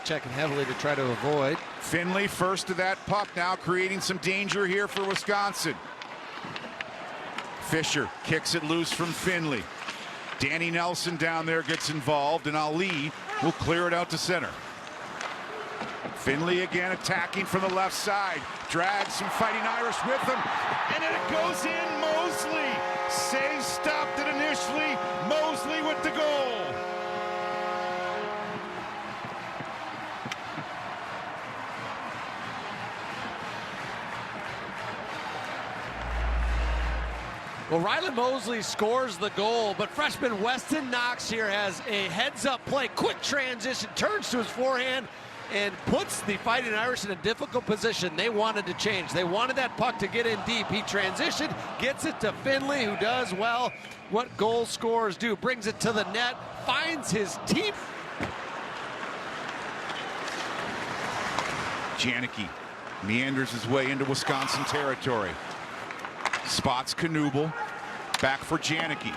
Checking heavily to try to avoid. Finley first to that puck, now creating some danger here for Wisconsin. Fisher kicks it loose from Finley. Danny Nelson down there gets involved, and Ali will clear it out to center. Finley again attacking from the left side. Drags some Fighting Irish with him, and then it goes in. Mosley. Say stopped it initially. Mosley with the goal. Well, Ryland Mosley scores the goal, but freshman Weston Knox here has a heads-up play, quick transition, turns to his forehand, and puts the Fighting Irish in a difficult position. They wanted to change. They wanted that puck to get in deep. He transitioned, gets it to Finley, who does well what goal scorers do. Brings it to the net, finds his team. Janicki meanders his way into Wisconsin territory. Spots Knuble, back for Janicki.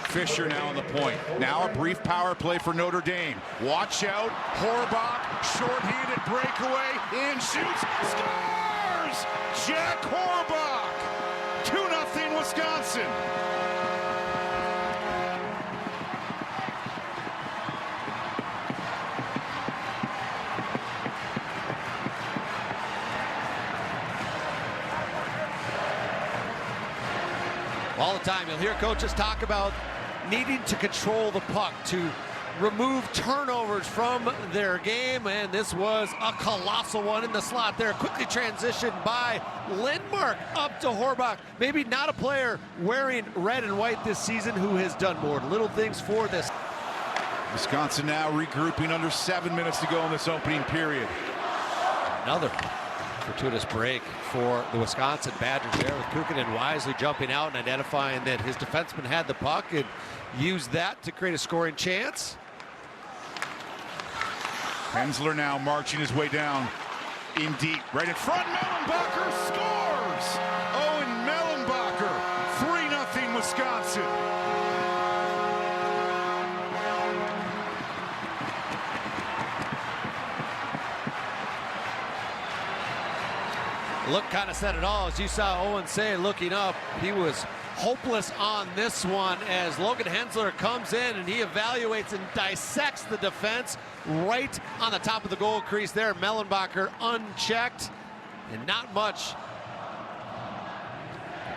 Fisher now on the point. Now a brief power play for Notre Dame. Watch out, Horbach, short-handed breakaway, in shoots, scores! Jack Horbach, 2-0 Wisconsin. All the time, you'll hear coaches talk about needing to control the puck, to remove turnovers from their game, and this was a colossal one in the slot there. Quickly transitioned by Lindmark up to Horbach. Maybe not a player wearing red and white this season who has done more little things for this. Wisconsin now regrouping under 7 minutes to go in this opening period. Another fortuitous break for the Wisconsin Badgers there, with Kukanen wisely jumping out and identifying that his defenseman had the puck and used that to create a scoring chance. Hensler now marching his way down in deep, right in front. Mellenbacher scores! Owen Mellenbacher, 3-0 Wisconsin. Look kind of said it all, as you saw Owen say looking up. He was hopeless on this one as Logan Hensler comes in and he evaluates and dissects the defense right on the top of the goal crease there. Mellenbacher unchecked, and not much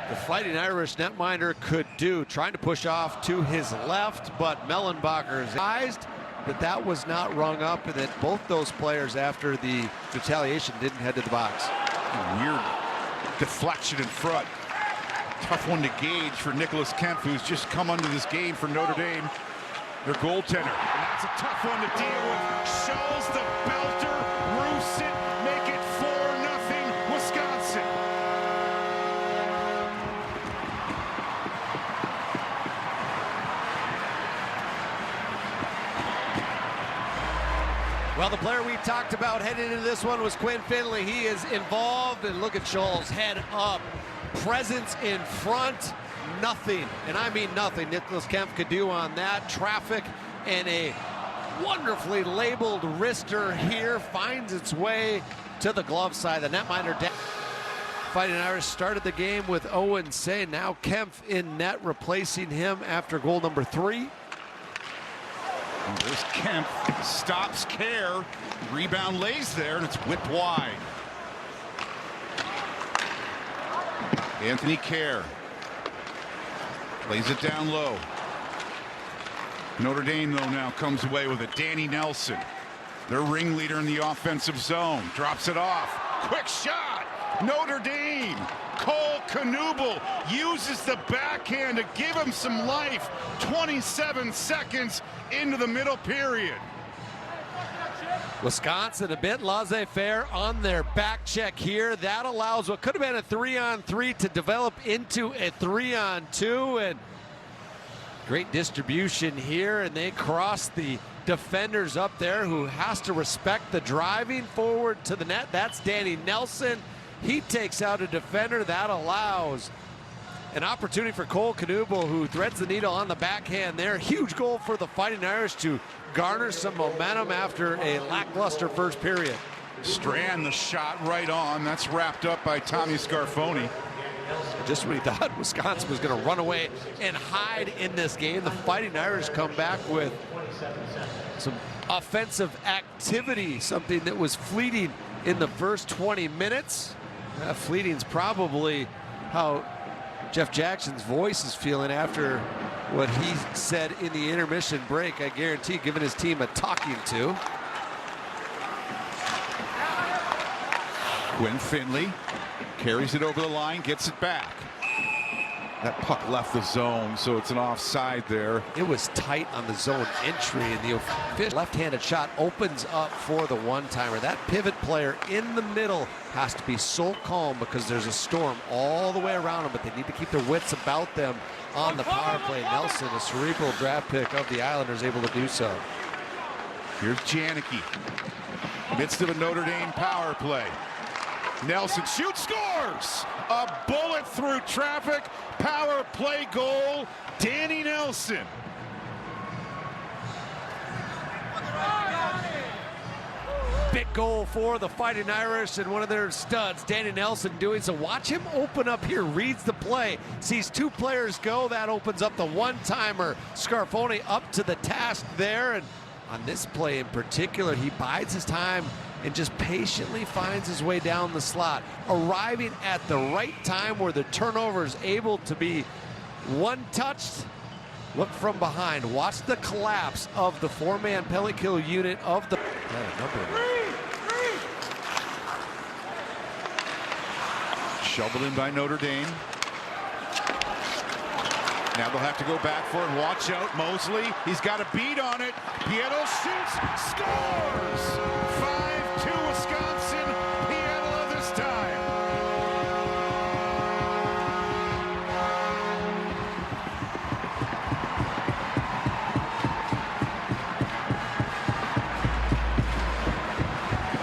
the Fighting Irish netminder could do. Trying to push off to his left, but Mellenbacher is advised that that was not rung up and that both those players after the retaliation didn't head to the box. Weird deflection in front. Tough one to gauge for Nicholas Kempf, who's just come under this game for Notre Dame, their goaltender. And that's a tough one to deal with. Shows the belter, roofs it, make it 4-0 Wisconsin. Well, the player we talked about heading into this one was Quinn Finley. He is involved, and look at Scholl's head up. Presence in front, nothing, and I mean nothing, Nicholas Kempf could do on that. Traffic and a wonderfully labeled wrister here finds its way to the glove side. The netminder down. Fighting Irish started the game with Owen Say. Now Kempf in net, replacing him after goal number 3. And there's Kempf, stops Care, rebound lays there, and it's whipped wide. Anthony Care lays it down low. Notre Dame, though, now comes away with it. Danny Nelson, their ringleader in the offensive zone, drops it off. Quick shot! Notre Dame! Cole Knuble uses the backhand to give him some life. 27 seconds into the middle period. Wisconsin a bit laissez-faire on their back check here. That allows what could have been a 3-on-3 to develop into a 3-on-2, and great distribution here, and they cross the defenders up there, who has to respect the driving forward to the net. That's Danny Nelson. He takes out a defender. That allows An opportunity for Cole Knuble, who threads the needle on the backhand there. Huge goal for the Fighting Irish to garner some momentum after a lackluster first period. Strand the shot right on. That's wrapped up by Tommy Scarfoni. Just when he thought Wisconsin was going to run away and hide in this game, the Fighting Irish come back with some offensive activity, something that was fleeting in the first 20 minutes. Fleeting's probably how Jeff Jackson's voice is feeling after what he said in the intermission break. I guarantee giving his team a talking to. Quinn Finley carries it over the line, gets it back. That puck left the zone, so it's an offside there. It was tight on the zone entry, and the left-handed shot opens up for the one-timer. That pivot player in the middle has to be so calm because there's a storm all the way around them, but they need to keep their wits about them on the power play. Nelson, a cerebral draft pick of the Islanders, able to do so. Here's Janicki. Midst of a Notre Dame power play. Nelson shoots, scores! A bullet through traffic, power play goal, Danny Nelson. Big goal for the Fighting Irish and one of their studs, Danny Nelson, doing so. Watch him open up here, reads the play, sees two players go. That opens up the one-timer. Scarfoni up to the task there, and on this play in particular, he bides his time and just patiently finds his way down the slot, arriving at the right time where the turnover is able to be one-touched. Look from behind. Watch the collapse of the four-man penalty kill unit of the... Shoveled in by Notre Dame. Now they'll have to go back for it. Watch out, Mosley. He's got a beat on it. Pietro shoots, scores! 5-2 Wisconsin. Pietro this time.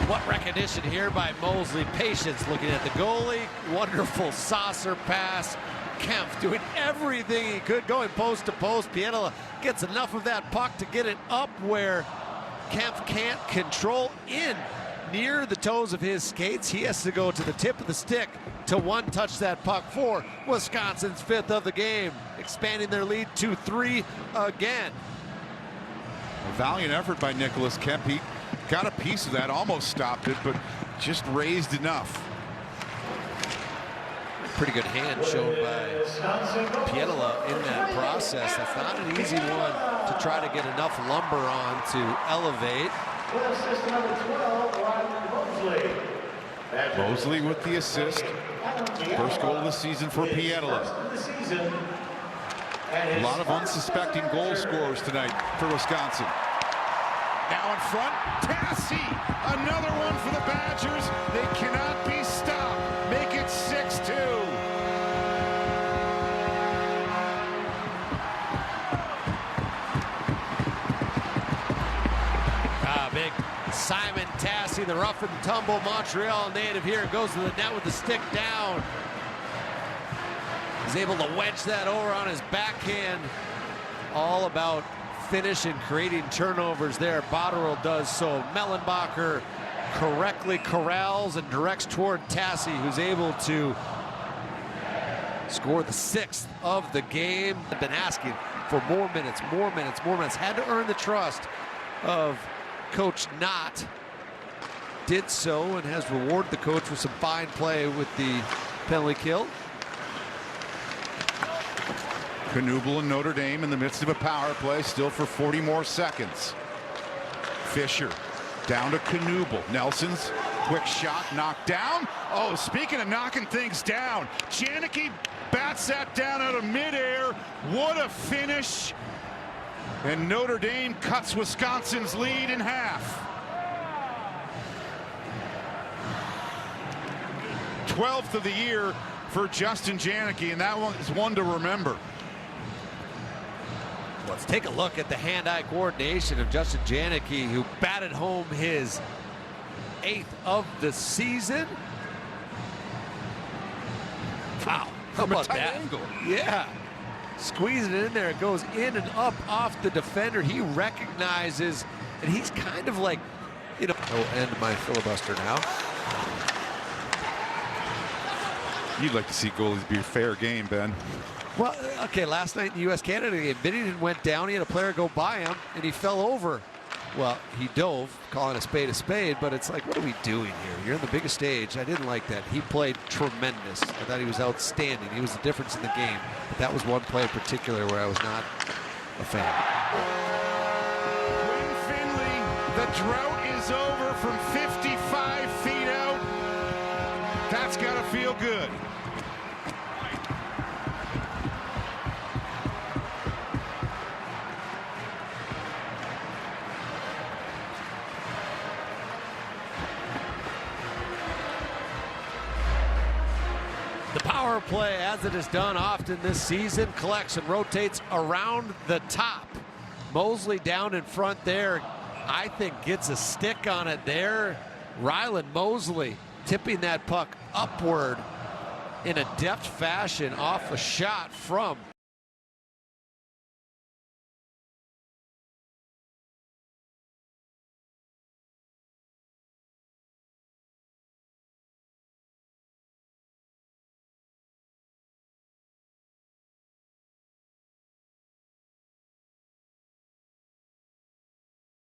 What recognition here by Mosley. Patience looking at the goalie. Wonderful saucer pass. Kempf doing everything he could, going post to post. Pietro gets enough of that puck to get it up where Kempf can't control in near the toes of his skates. He has to go to the tip of the stick to one-touch that puck for Wisconsin's fifth of the game, expanding their lead to 3 again. A valiant effort by Nicholas Kemp. He got a piece of that, almost stopped it, but just raised enough. Pretty good hand shown by Pietro in that process. That's not an easy one to try to get enough lumber on to elevate. Mosley with the assist. First goal of the season for Pietro. A lot of unsuspecting goal scorers tonight for Wisconsin. Now in front, Tassi. Another one for the Badgers. They cannot be stopped. Make it 6-2. Big Simon Tassi, the rough and tumble Montreal native here, goes to the net with the stick down. He's able to wedge that over on his backhand. All about finish and creating turnovers there. Botterill does so. Mellenbacher correctly corrals and directs toward Tassi, who's able to score the 6th of the game. I've been asking for more minutes, more minutes, more minutes. Had to earn the trust of Coach Knott. Did so and has rewarded the coach with some fine play with the penalty kill. Knuble and Notre Dame in the midst of a power play, still for 40 more seconds. Fisher down to Knuble. Nelson's quick shot knocked down. Oh, speaking of knocking things down, Janicki bats that down out of midair. What a finish. And Notre Dame cuts Wisconsin's lead in half. 12th of the year for Justin Janicki, and that one is one to remember. Let's take a look at the hand-eye coordination of Justin Janicki, who batted home his 8th of the season. Wow, from a about tight that? angle. Yeah. Squeezing it in there. It goes in and up off the defender. He recognizes, and he's kind of like, you know. I will end my filibuster now. You'd like to see goalies be a fair game, Ben. Well, okay, last night in the U.S.-Canada game, Binnington went down. He had a player go by him, and he fell over. Well, he dove, calling a spade, but it's like, what are we doing here? You're on the biggest stage. I didn't like that. He played tremendous. I thought he was outstanding. He was the difference in the game. But that was one play in particular where I was not a fan. Quinn Finley, the drought is over from 55 feet out. That's got to feel good. The power play, as it is done often this season, collects and rotates around the top. Mosley down in front there, I think gets a stick on it there. Ryland Mosley tipping that puck upward in a deft fashion off a shot from